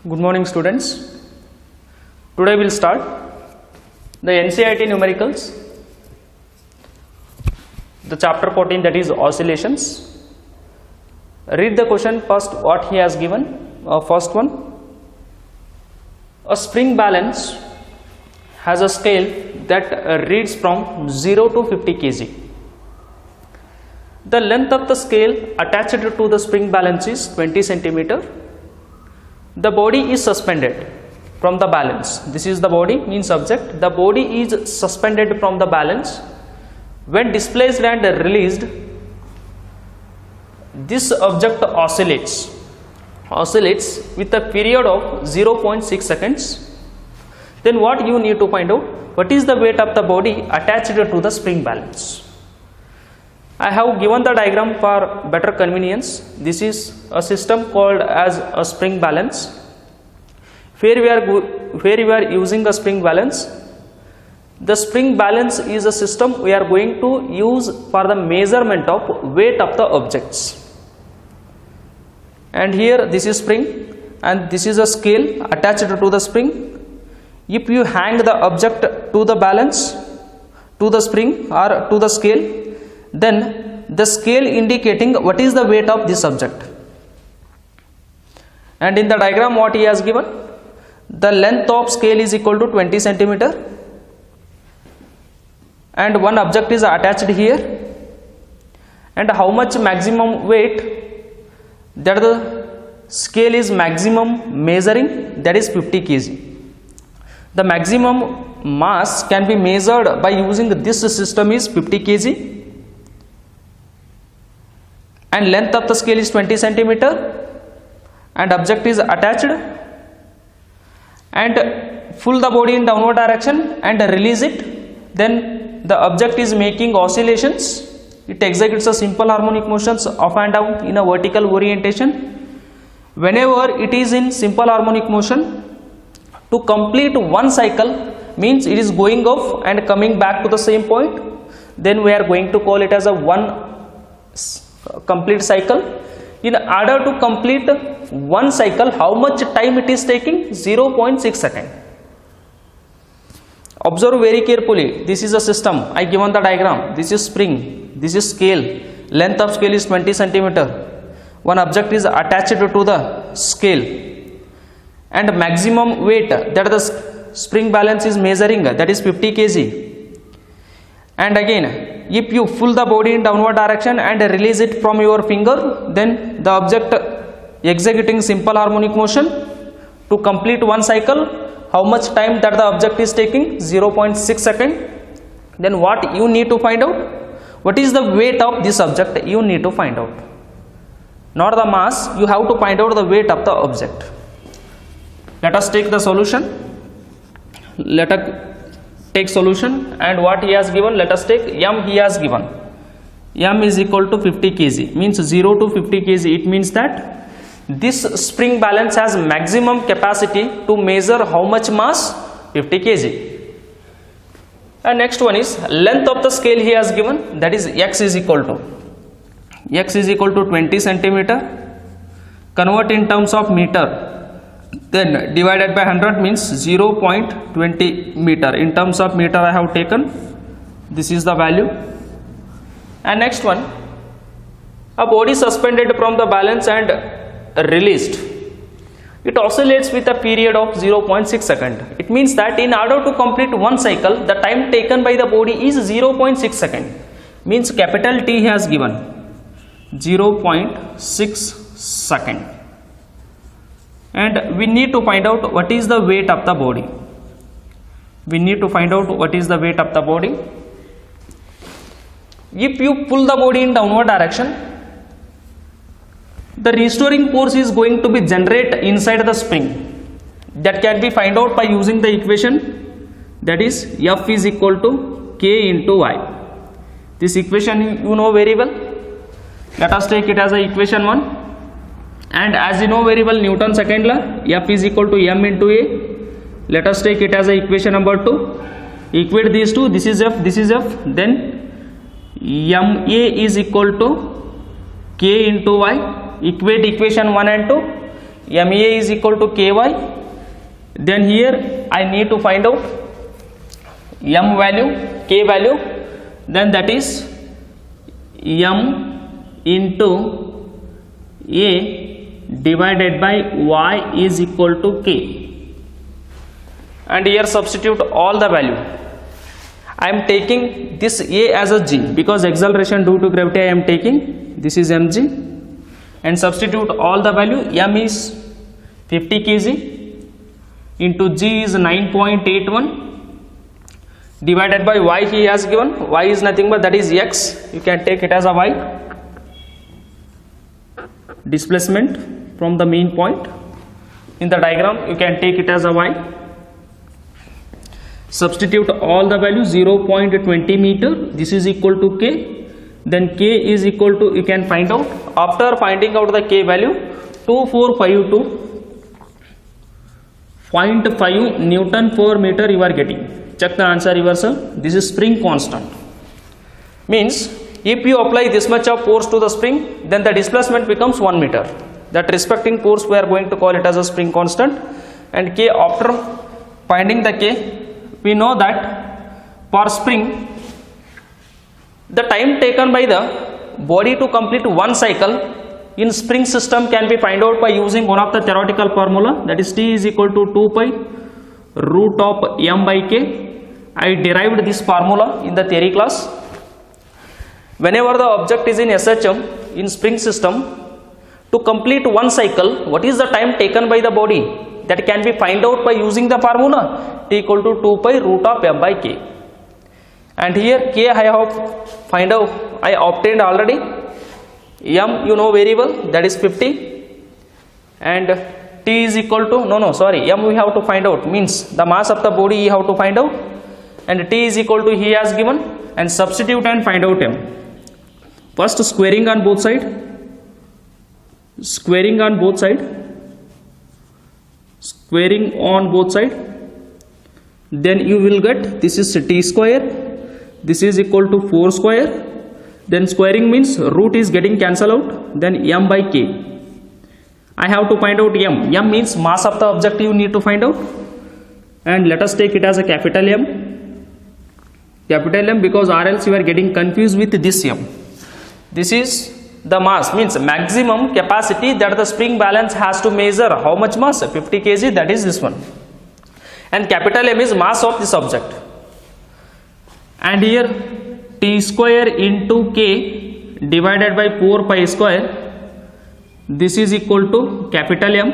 Good morning, students. Today we'll start the NCERT numericals, the chapter 14, that is oscillations. Read the question first, what he has given. First one, a spring balance has a scale that reads from 0 to 50 kg. The length of the scale attached to the spring balance is 20 centimeter. The body is suspended from the balance. This is the body, means object. The body is suspended from the balance. When displaced and released, this object oscillates with a period of 0.6 seconds. Then what you need to find out? What is the weight of the body attached to the spring balance? I have given the diagram for better convenience. This is a system called as a spring balance. Where we are using a spring balance. The spring balance is a system we are going to use for the measurement of weight of the objects. And here this is spring and this is a scale attached to the spring. If you hang the object to the balance, to the spring or to the scale, then the scale indicating what is the weight of this object. And in the diagram what he has given, the length of scale is equal to 20 centimeter and one object is attached here, and how much maximum weight that the scale is maximum measuring, that is 50 kg. The maximum mass can be measured by using this system is 50 kg. And length of the scale is 20 centimeter and object is attached, and pull the body in downward direction and release it. Then the object is making oscillations. It executes a simple harmonic motions up and down in a vertical orientation. Whenever it is in simple harmonic motion, to complete one cycle means it is going off and coming back to the same point, then we are going to call it as a one complete cycle. In order to complete one cycle, how much time it is taking? 0.6 seconds. Observe very carefully. This is a system. I given the diagram. This is spring. This is scale. Length of scale is 20 centimeter. One object is attached to the scale, and maximum weight that the spring balance is measuring, that is 50 kg. And again, if you pull the body in downward direction and release it from your finger, then the object executing simple harmonic motion. To complete one cycle, how much time that the object is taking? 0.6 seconds. Then what you need to find out? What is the weight of this object? You need to find out. Not the mass, you have to find out the weight of the object. Let us take the solution. Let us take solution, and what he has given, let us take m. He has given m is equal to 50 kg, means 0 to 50 kg. It means that this spring balance has maximum capacity to measure how much mass? 50 kg. And next one is length of the scale he has given, that is x is equal to 20 centimeter. Convert in terms of meter, then divided by 100 means 0.20 meter. In terms of meter I have taken, this is the value. And next one, a body suspended from the balance and released. It oscillates with a period of 0.6 second. It means that in order to complete one cycle, the time taken by the body is 0.6 second. Means capital T has given 0.6 second. And we need to find out what is the weight of the body. We need to find out what is the weight of the body. If you pull the body in downward direction, the restoring force is going to be generated inside the spring. That can be find out by using the equation, that is F is equal to K into Y. This equation you know very well. Let us take it as a equation 1. And as you know very well, Newton's second law, F is equal to m into A. Let us take it as a equation number 2. Equate these two. This is F, this is F. Then ma is equal to K into Y. Equate equation 1 and 2. MA is equal to KY. Then here I need to find out M value, K value, then that is M into A divided by Y is equal to K. And here substitute all the value. I am taking this A as a G because acceleration due to gravity I am taking. This is mg, and substitute all the value. M is 50 kg into G is 9.81 divided by Y he has given. Y is nothing but that is x. You can take it as a y. Displacement from the mean point in the diagram you can take it as a y. Substitute all the value. 0.20 meter, this is equal to k. Then k is equal to, you can find out after finding out the k value, 2452.5 Newton per meter you are getting. Check the answer yourself. This is spring constant. Means if you apply this much of force to the spring, then the displacement becomes 1 meter. That respecting force we are going to call it as a spring constant. And k, after finding the k, we know that for spring the time taken by the body to complete one cycle in spring system can be find out by using one of the theoretical formula, that is T is equal to 2 pi root of m by k. I derived this formula in the theory class. Whenever the object is in SHM in spring system, to complete one cycle, what is the time taken by the body, that can be find out by using the formula T equal to 2 pi root of m by k. And here k I have find out, I obtained already. M you know very well, that is 50, and T is equal to m we have to find out, means the mass of the body you have to find out, and T is equal to he has given, and substitute and find out M. First squaring on both side, squaring on both side, squaring on both side, then you will get this is T square, this is equal to 4 square, then squaring means root is getting cancelled out, then m by k. I have to find out m. M means mass of the object you need to find out, and let us take it as a capital M. Capital M, because or else you are getting confused with this m. This is the mass, means maximum capacity that the spring balance has to measure. How much mass? 50 kg, that is this one. And capital M is mass of this object. And here T square into k divided by 4 pi square, this is equal to capital M,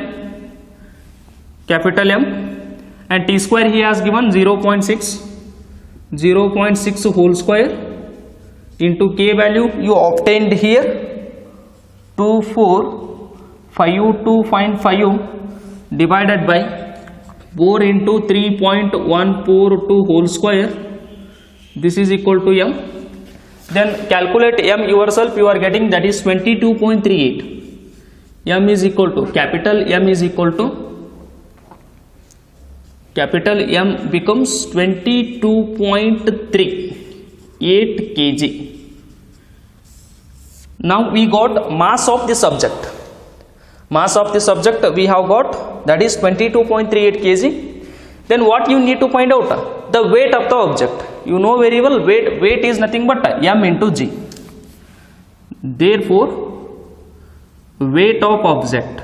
and T square he has given 0.6 whole square into k value you obtained here 2452.5 divided by 4 into 3.142 whole square, this is equal to m. Then calculate m yourself, you are getting that is 22.38. M is equal to capital M is equal to capital M becomes 22.38 kg. Now we got mass of this object. Mass of this object we have got, that is 22.38 kg. Then what you need to find out? The weight of the object. You know very well, weight is nothing but m into g. Therefore weight of object,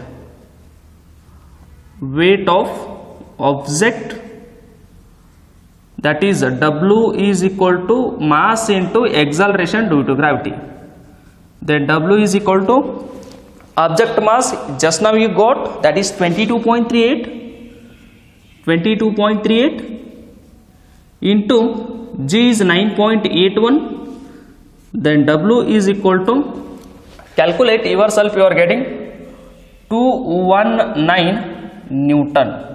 that is W is equal to mass into acceleration due to gravity. Then W is equal to object mass, just now you got, that is 22.38 into G is 9.81. Then W is equal to, calculate yourself, you are getting 219 Newton.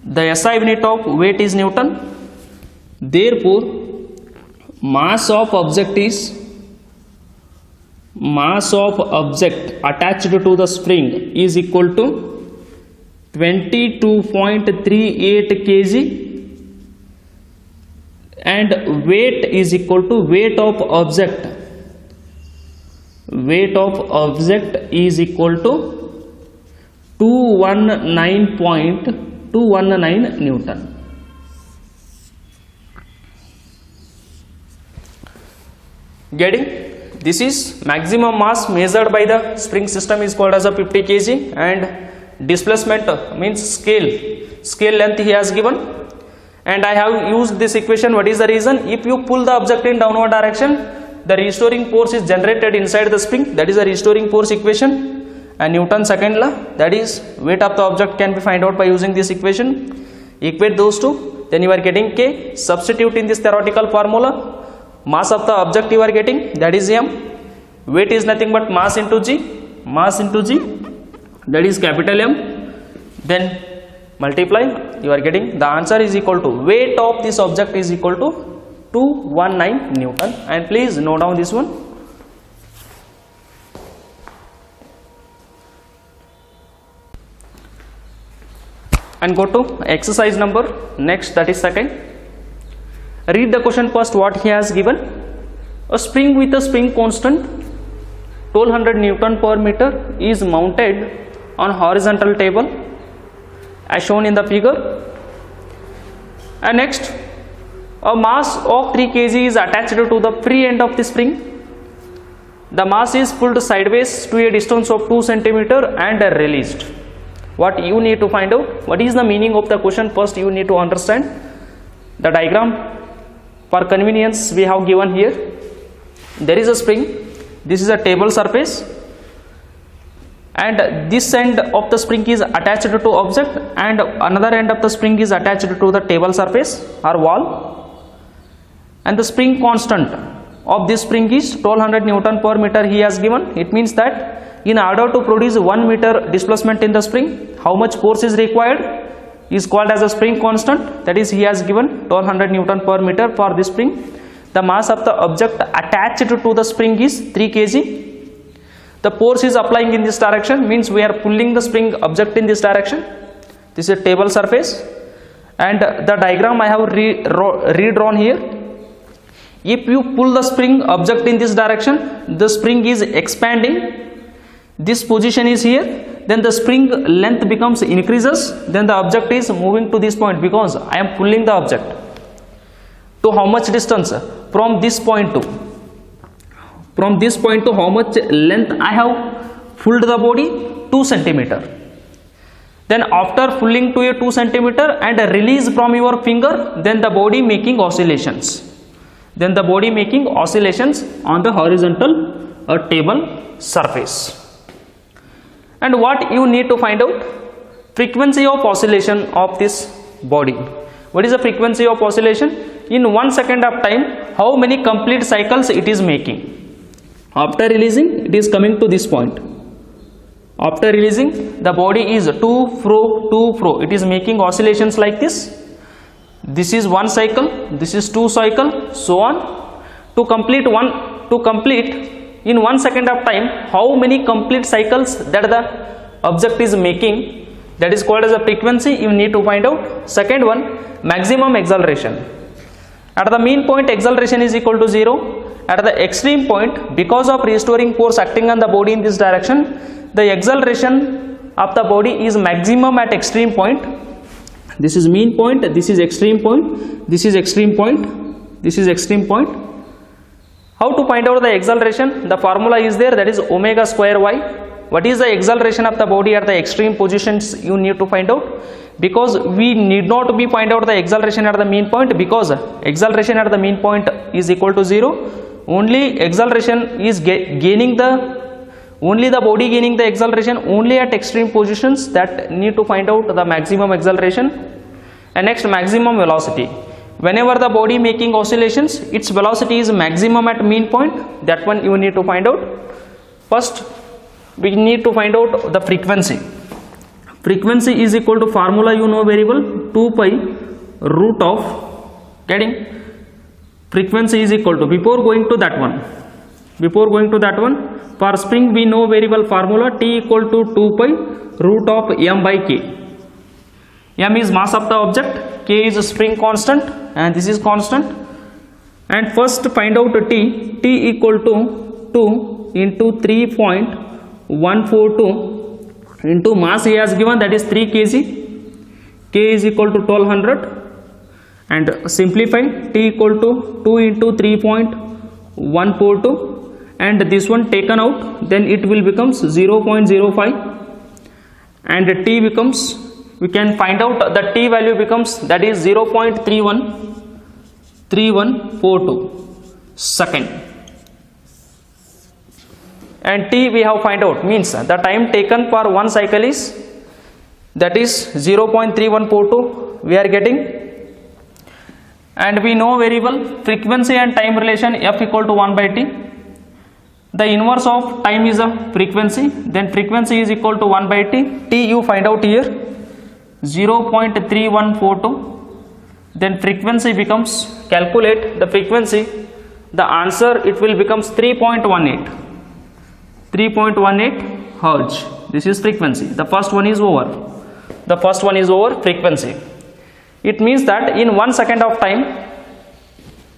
The SI unit of weight is Newton. Therefore mass of object attached to the spring is equal to 22.38 kg, and weight is equal to weight of object weight of object is equal to 219.219 Newton. Getting? This is maximum mass measured by the spring system is called as a 50 kg, and displacement means scale length he has given, and I have used this equation. What is the reason? If you pull the object in downward direction, the restoring force is generated inside the spring, that is the restoring force equation, and Newton's second law, that is weight of the object can be find out by using this equation. Equate those two, then you are getting K. Substitute in this theoretical formula. Mass of the object you are getting, that is m. Weight is nothing but mass into g, that is capital M. Then multiply, you are getting the answer is equal to weight of this object is equal to 219 Newton. And please note down this one. And go to exercise number next, that is second. Read the question first what he has given. A spring with a spring constant 1200 Newton per meter is mounted on horizontal table as shown in the figure. And next, a mass of 3 kg is attached to the free end of the spring. The mass is pulled sideways to a distance of 2 cm and released. What you need to find out? What is the meaning of the question? First you need to understand the diagram. For convenience we have given here. There is a spring, this is a table surface, and this end of the spring is attached to object, and another end of the spring is attached to the table surface or wall, and the spring constant of this spring is 1200 Newton per meter he has given. It means that in order to produce 1 meter displacement in the spring, how much force is required is called as a spring constant, that is he has given 1200 Newton per meter for this spring. The mass of the object attached to the spring is 3 kg. The force is applying in this direction, means we are pulling the spring object in this direction. This is a table surface, and the diagram I have redrawn here. If you pull the spring object in this direction, the spring is expanding, this position is here, then the spring length becomes increases, then the object is moving to this point because I am pulling the object. To how much distance? From this point to how much length I have pulled the body? 2 cm. Then after pulling to a 2 cm and release from your finger, then the body making oscillations. On the horizontal table surface. And what you need to find out? Frequency of oscillation of this body. What is the frequency of oscillation? In 1 second of time, how many complete cycles it is making? After releasing, it is coming to this point. After releasing, the body is to fro. It is making oscillations like this. This is 1 cycle, this is 2 cycle, so on. To complete in 1 second of time, how many complete cycles that the object is making, that is called as a frequency, you need to find out. Second one, maximum acceleration. At the mean point, acceleration is equal to 0. At the extreme point, because of restoring force acting on the body in this direction, the acceleration of the body is maximum at extreme point. This is mean point, this is extreme point, this is extreme point, this is extreme point. How to find out the acceleration? The formula is there, that is omega square y. What is the acceleration of the body at the extreme positions you need to find out? Because we need not be find out the acceleration at the mean point, because acceleration at the mean point is equal to 0. Only acceleration is only the body gaining the acceleration only at extreme positions, that need to find out the maximum acceleration. And next, maximum velocity. Whenever the body making oscillations, its velocity is maximum at mean point, that one you need to find out. First we need to find out the frequency. Frequency is equal to formula you know very well, 2 pi root of, getting? Frequency is equal to, before going to that one, for spring we know very well formula, T equal to 2 pi root of m by k. M is mass of the object, K is spring constant, and this is constant. And first find out T equal to into 3.142 into mass he has given, that is 3 kg. K is equal to 1200, and simplify T equal to 2 into 3.142, and this one taken out, then it will becomes 0.05, and T becomes, we can find out the T value becomes, that is 0.3142 second, and T we have find out, means the time taken for one cycle is, that is 0.3142 we are getting. And we know very well frequency and time relation F equal to 1 by T. The inverse of time is a frequency, then frequency is equal to 1 by T. T you find out here 0.3142, then frequency becomes, calculate the frequency, the answer it will becomes 3.18 Hertz. This is frequency. The first one is over. The first one is over, frequency. It means that in 1 second of time,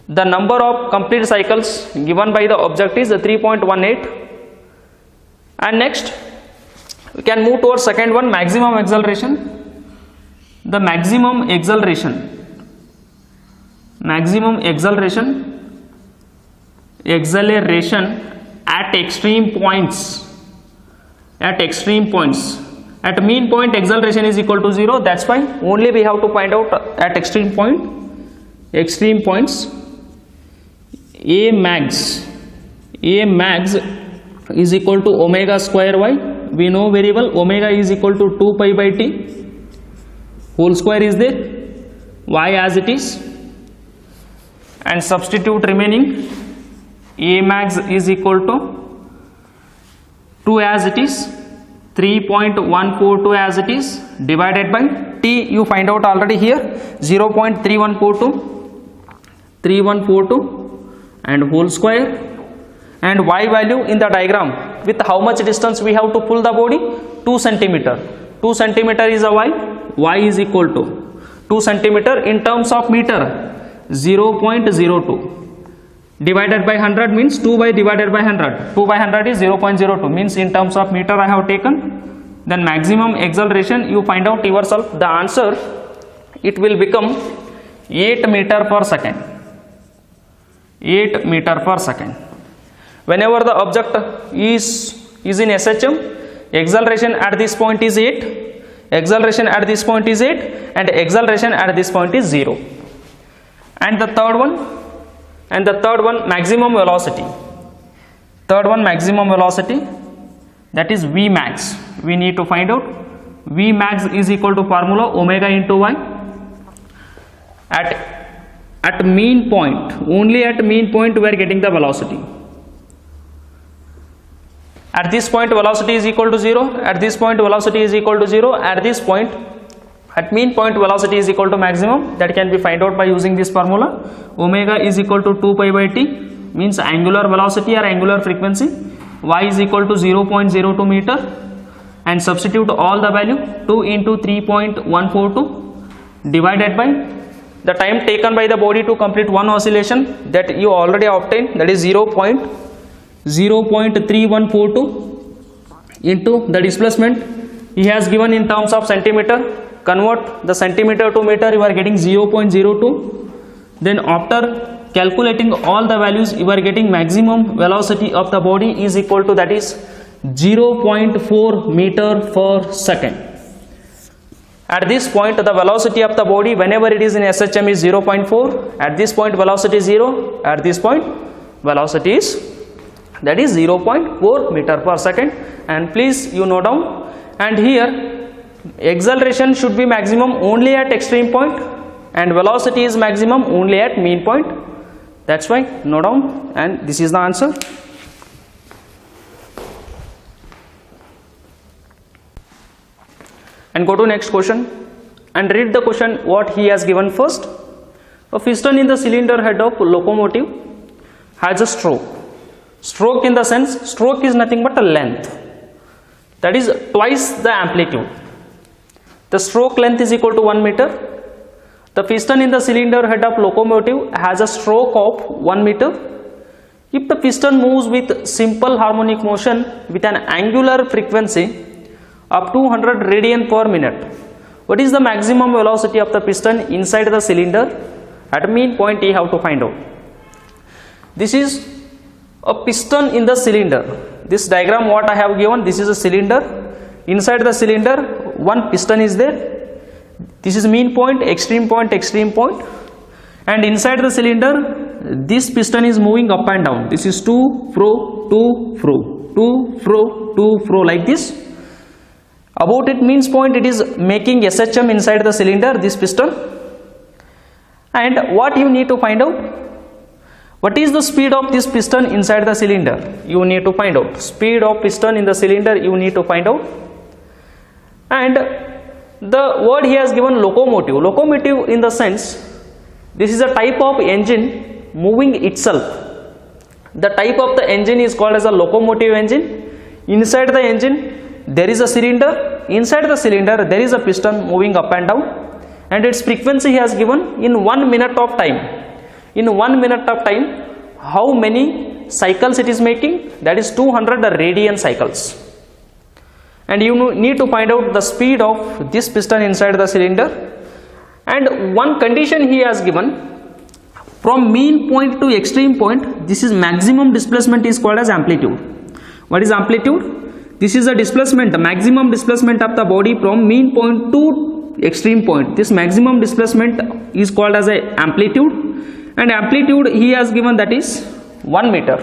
the number of complete cycles given by the object is 3.18. And next we can move towards second one, maximum acceleration. The maximum acceleration at extreme points. At mean point acceleration is equal to 0. That's why only we have to find out at extreme points. A max is equal to omega square y. We know very well omega is equal to 2 pi by T. Whole square is there, y as it is, and substitute remaining. A max is equal to 2 as it is, 3.142 as it is, divided by T you find out already here 0.3142 and whole square, and y value in the diagram, with how much distance we have to pull the body, 2 centimeter. 2 centimeter is a y is equal to 2 centimeter in terms of meter 0.02, divided by 100 means 2 by divided by 100. 2 by 100 is 0.02, means in terms of meter I have taken. Then maximum acceleration you find out yourself. The answer it will become 8 meter per second. 8 meter per second. Whenever the object is in SHM, acceleration at this point is 8, acceleration at this point is 8, and acceleration at this point is 0. And the third one maximum velocity. Third one maximum velocity, that is V max. We need to find out V max is equal to formula omega into y. At mean point, only at mean point we are getting the velocity. At this point velocity is equal to 0, at this point velocity is equal to 0, at this point, at mean point velocity is equal to maximum. That can be find out by using this formula. Omega is equal to 2 pi by T, means angular velocity or angular frequency. Y is equal to 0.02 meter, and substitute all the value, 2 into 3.142 divided by the time taken by the body to complete one oscillation, that you already obtained, that is 0.3142 into the displacement he has given in terms of centimeter. Convert the centimeter to meter, you are getting 0.02. Then after calculating all the values, you are getting maximum velocity of the body is equal to, that is 0.4 meter per second. At this point the velocity of the body whenever it is in SHM is 0.4. At this point velocity is 0. At this point velocity is, that is 0.4 meter per second. And please you note down. And here acceleration should be maximum only at extreme point, and velocity is maximum only at mean point. That's why note down, and this is the answer. And go to next question and read the question what he has given first. A piston in the cylinder head of locomotive has a stroke. Stroke in the sense, stroke is nothing but a length, that is twice the amplitude. The stroke length is equal to 1 meter. The piston in the cylinder head of locomotive has a stroke of 1 meter. If the piston moves with simple harmonic motion with an angular frequency of 200 radian per minute, what is the maximum velocity of the piston inside the cylinder at mean point you have to find out. This is a piston in the cylinder. This diagram what I have given, this is a cylinder. Inside the cylinder one piston is there. This is mean point, extreme point, extreme point, and inside the cylinder this piston is moving up and down. This is to fro, to fro, to fro, to fro, like this. About it means point, it is making SHM inside the cylinder, this piston. And what you need to find out, what is the speed of this piston inside the cylinder, you need to find out. Speed of piston in the cylinder you need to find out. And the word he has given locomotive. Locomotive in the sense, this is a type of engine moving itself. The type of the engine is called as a locomotive engine. Inside the engine there is a cylinder. Inside the cylinder there is a piston moving up and down, and its frequency he has given in 1 minute of time. In 1 minute of time, how many cycles it is making? That is 200 radian cycles. And you need to find out the speed of this piston inside the cylinder. And one condition he has given, from mean point to extreme point, this is maximum displacement is called as amplitude. What is amplitude? This is the displacement, the maximum displacement of the body from mean point to extreme point. This maximum displacement is called as a amplitude, and amplitude he has given, that is 1 meter.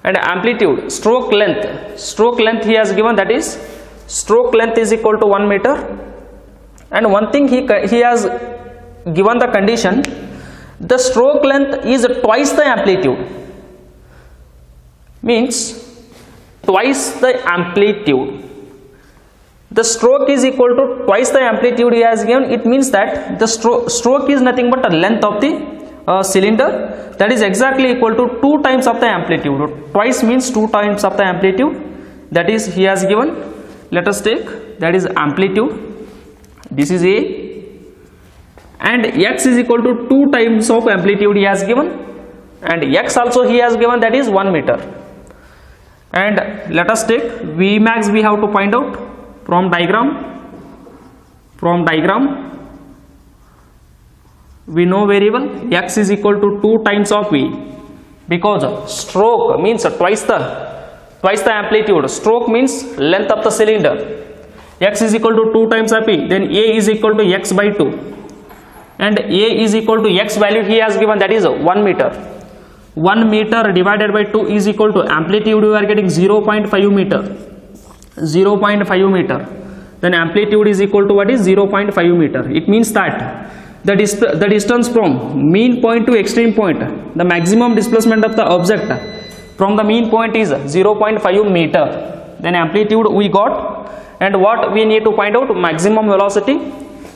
And amplitude, stroke length he has given, that is stroke length is equal to 1 meter. And one thing he has given the condition, the stroke length is twice the amplitude, means twice the amplitude. The stroke is equal to twice the amplitude he has given. It means that the stroke is nothing but the length of the cylinder, that is exactly equal to 2 times of the amplitude. Twice means 2 times of the amplitude, that is he has given. Let us take, that is amplitude. This is A, and x is equal to 2 times of amplitude he has given, and x also he has given, that is 1 meter. And let us take Vmax, we have to find out from diagram. We know very well x is equal to 2 times of V, because stroke means twice the amplitude. Stroke means length of the cylinder. X is equal to 2 times of E, then A is equal to x by 2, and A is equal to x value he has given, that is 1 meter. 1 meter divided by 2 is equal to amplitude, you are getting 0.5 meter. 0.5 meter. Then amplitude is equal to what is 0.5 meter. It means that the distance from mean point to extreme point, the maximum displacement of the object from the mean point is 0.5 meter. Then amplitude we got. And what we need to find out? Maximum velocity.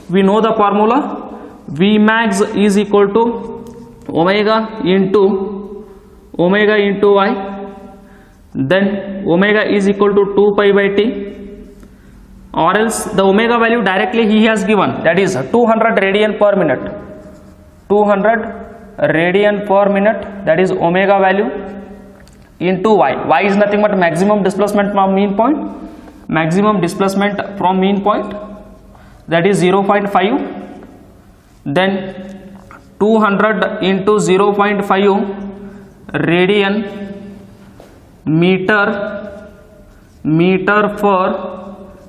We know the formula. Vmax is equal to omega into y. Then omega is equal to 2 pi by t. Or else the omega value directly he has given, that is 200 radian per minute. 200 radian per minute, that is omega value, into y. Y is nothing but maximum displacement from mean point. Maximum displacement from mean point, that is 0.5. Then 200 into 0.5 radian meter per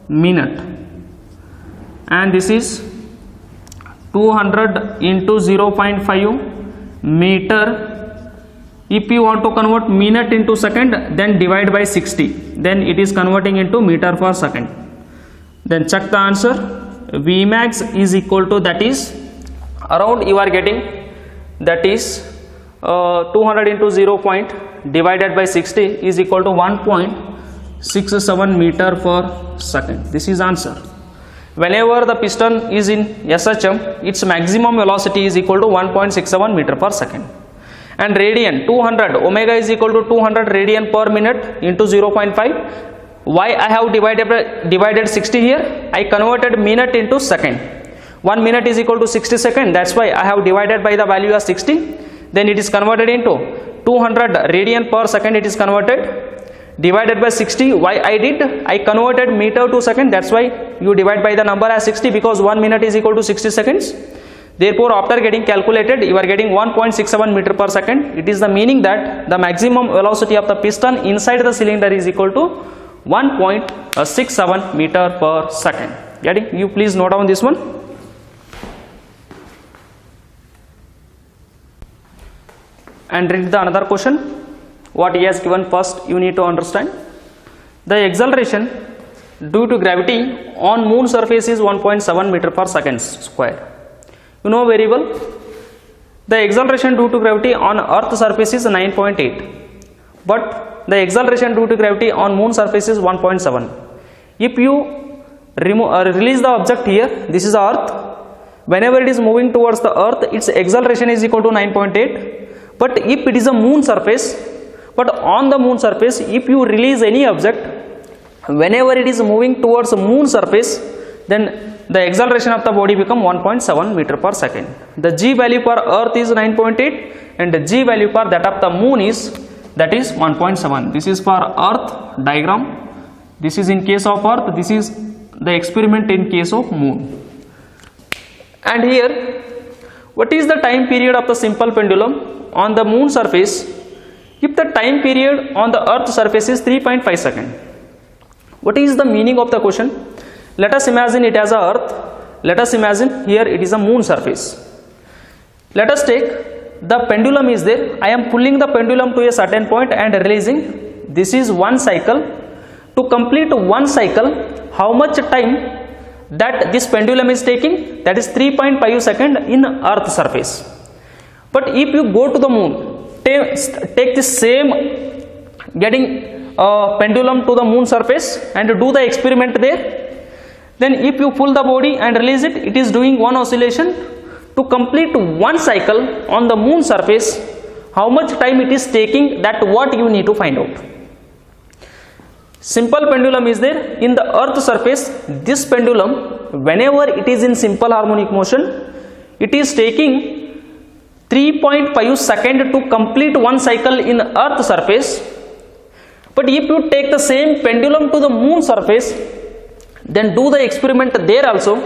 minute, and this is 200 into 0.5 meter. If you want to convert minute into second, then divide by 60, then it is converting into meter per second. Then check the answer. Vmax is equal to, that is around you are getting, that is 200 into 0 point divided by 60 is equal to 1.67 meter per second. This is answer. Whenever the piston is in SHM, its maximum velocity is equal to 1.67 meter per second. And radian, 200, omega is equal to 200 radian per minute into 0.5. Why I have divided 60 here? I converted minute into second. 1 minute is equal to 60 seconds. That's why I have divided by the value of 60. Then it is converted into 200 radian per second it is converted, divided by 60. Why I did? I converted meter to second, that's why you divide by the number as 60, because 1 minute is equal to 60 seconds. Therefore, after getting calculated, you are getting 1.67 meter per second. It is the meaning that the maximum velocity of the piston inside the cylinder is equal to 1.67 meter per second. Getting? You please note down this one. And read the another question. What he has given first you need to understand. The acceleration due to gravity on moon surface is 1.7 meter per second square. You know very well. The acceleration due to gravity on earth surface is 9.8, but the acceleration due to gravity on moon surface is 1.7. If you release the object here, this is the earth. Whenever it is moving towards the earth, its acceleration is equal to 9.8. But if it is a moon surface, but on the moon surface, if you release any object, whenever it is moving towards the moon surface, then the acceleration of the body become 1.7 meter per second. The g value for earth is 9.8 and the g value for that of the moon is 1.7. This is for earth diagram. This is in case of earth. This is the experiment in case of moon. And here, what is the time period of the simple pendulum on the moon surface if the time period on the earth surface is 3.5 seconds? What is the meaning of the question? Let us imagine it as a earth. Let us imagine here it is a moon surface. Let us take the pendulum is there. I am pulling the pendulum to a certain point and releasing. This is one cycle. To complete one cycle, how much time that this pendulum is taking? That is 3.5 seconds in earth surface. But if you go to the moon, take the same getting pendulum to the moon surface and do the experiment there, then if you pull the body and release it, it is doing one oscillation. To complete one cycle on the moon surface, how much time it is taking, that what you need to find out. Simple pendulum is there in the earth surface. This pendulum, whenever it is in simple harmonic motion, it is taking 3.5 seconds to complete one cycle in earth surface. But if you take the same pendulum to the moon surface, then do the experiment there also.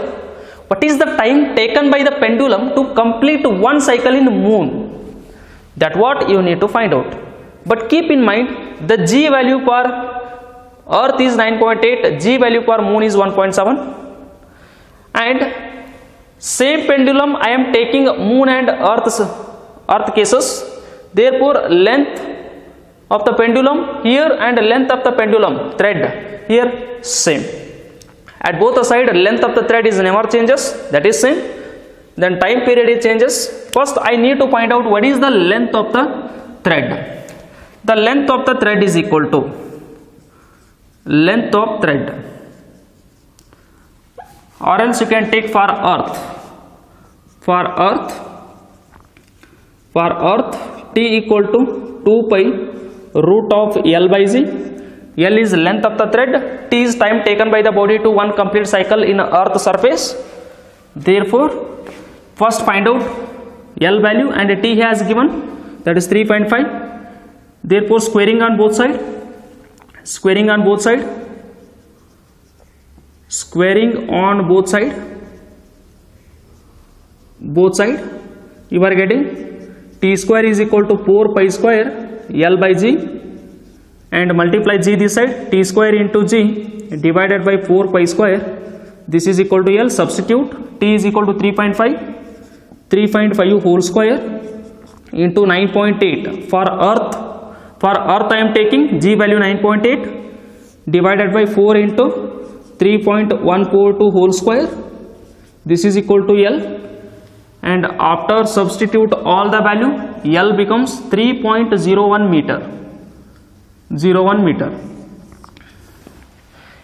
What is the time taken by the pendulum to complete one cycle in moon? That what you need to find out. But keep in mind, the g value for earth is 9.8, g value for moon is 1.7, and same pendulum I am taking moon and earth cases. Therefore, length of the pendulum here and length of the pendulum thread here same. At both the side, length of the thread is never changes, that is same. Then time period it changes. First I need to find out what is the length of the thread. The length of the thread is equal to length of thread, or else you can take for earth. For earth T equal to 2 pi root of L by Z. L is length of the thread, T is time taken by the body to one complete cycle in earth surface. Therefore, first find out L value and T has given, that is 3.5. Therefore, squaring on both sides, squaring on both sides, squaring on both sides, you are getting T square is equal to 4 pi square L by G, and multiply G this side, T square into G divided by 4 pi square, this is equal to L. Substitute, T is equal to 3.5 whole square into 9.8. For earth I am taking G value 9.8 divided by 4 into 3.142 whole square, this is equal to L. And after substitute all the value, L becomes 3.01 meter. 01 meter.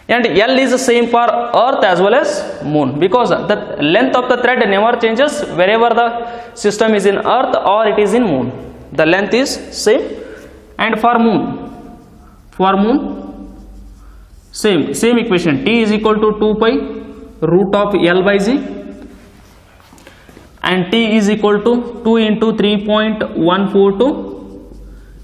And L is the same for earth as well as moon, because the length of the thread never changes wherever the system is in earth or it is in moon. The length is same. And for moon same equation, T is equal to 2 pi root of L by Z, and T is equal to 2 into 3.142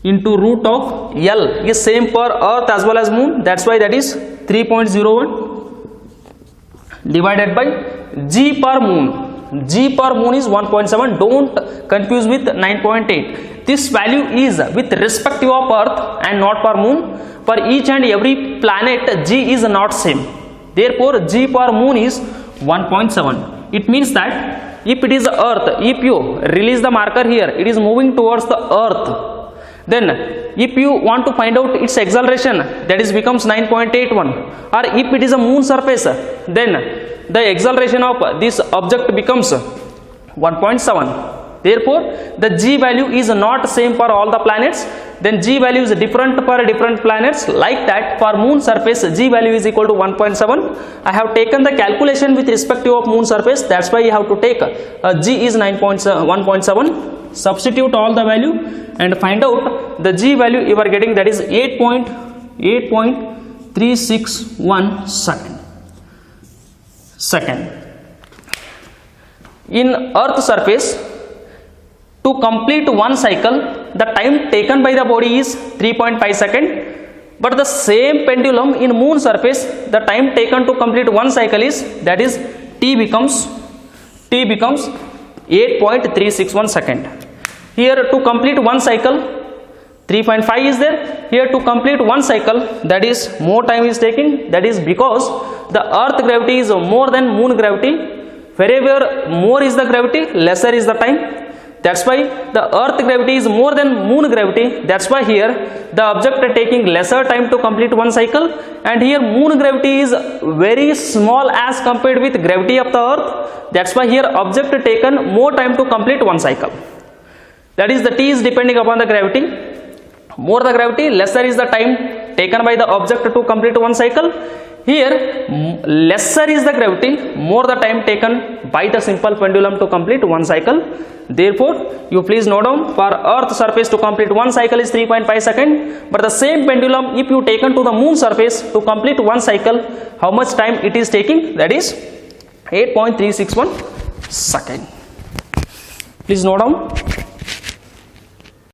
into root of L is same for earth as well as moon, that's why that is 3.01 divided by G per moon. G per moon is 1.7, don't confuse with 9.8. This value is with respect to of earth and not per moon. For each and every planet G is not same, therefore G per moon is 1.7. It means that if it is the earth, if you release the marker here, it is moving towards the earth, then if you want to find out its acceleration, that is becomes 9.81, or if it is a moon surface, then the acceleration of this object becomes 1.7. Therefore the G value is not same for all the planets, then G value is different for different planets. Like that, for moon surface G value is equal to 1.7. I have taken the calculation with respect to of moon surface, that's why you have to take G is 1.7. Substitute all the value and find out the G value you are getting, that is 8.361 second. In earth surface, to complete one cycle, the time taken by the body is 3.5 seconds, but the same pendulum in moon surface, the time taken to complete one cycle is, that is T becomes 8.361 second. Here to complete one cycle 3.5 is there, here to complete one cycle, that is more time is taking, that is because the earth gravity is more than moon gravity. Wherever more is the gravity, lesser is the time. That's why the earth gravity is more than moon gravity, that's why here the object taking lesser time to complete one cycle, and here moon gravity is very small as compared with gravity of the earth, that's why here object taken more time to complete one cycle. That is the T is depending upon the gravity. More the gravity, lesser is the time taken by the object to complete one cycle. Here lesser is the gravity, more the time taken by the simple pendulum to complete one cycle. Therefore you please note down, for earth surface to complete one cycle is 3.5 seconds, but the same pendulum if you taken to the moon surface to complete one cycle, how much time it is taking, that is 8.361 second. Please note down.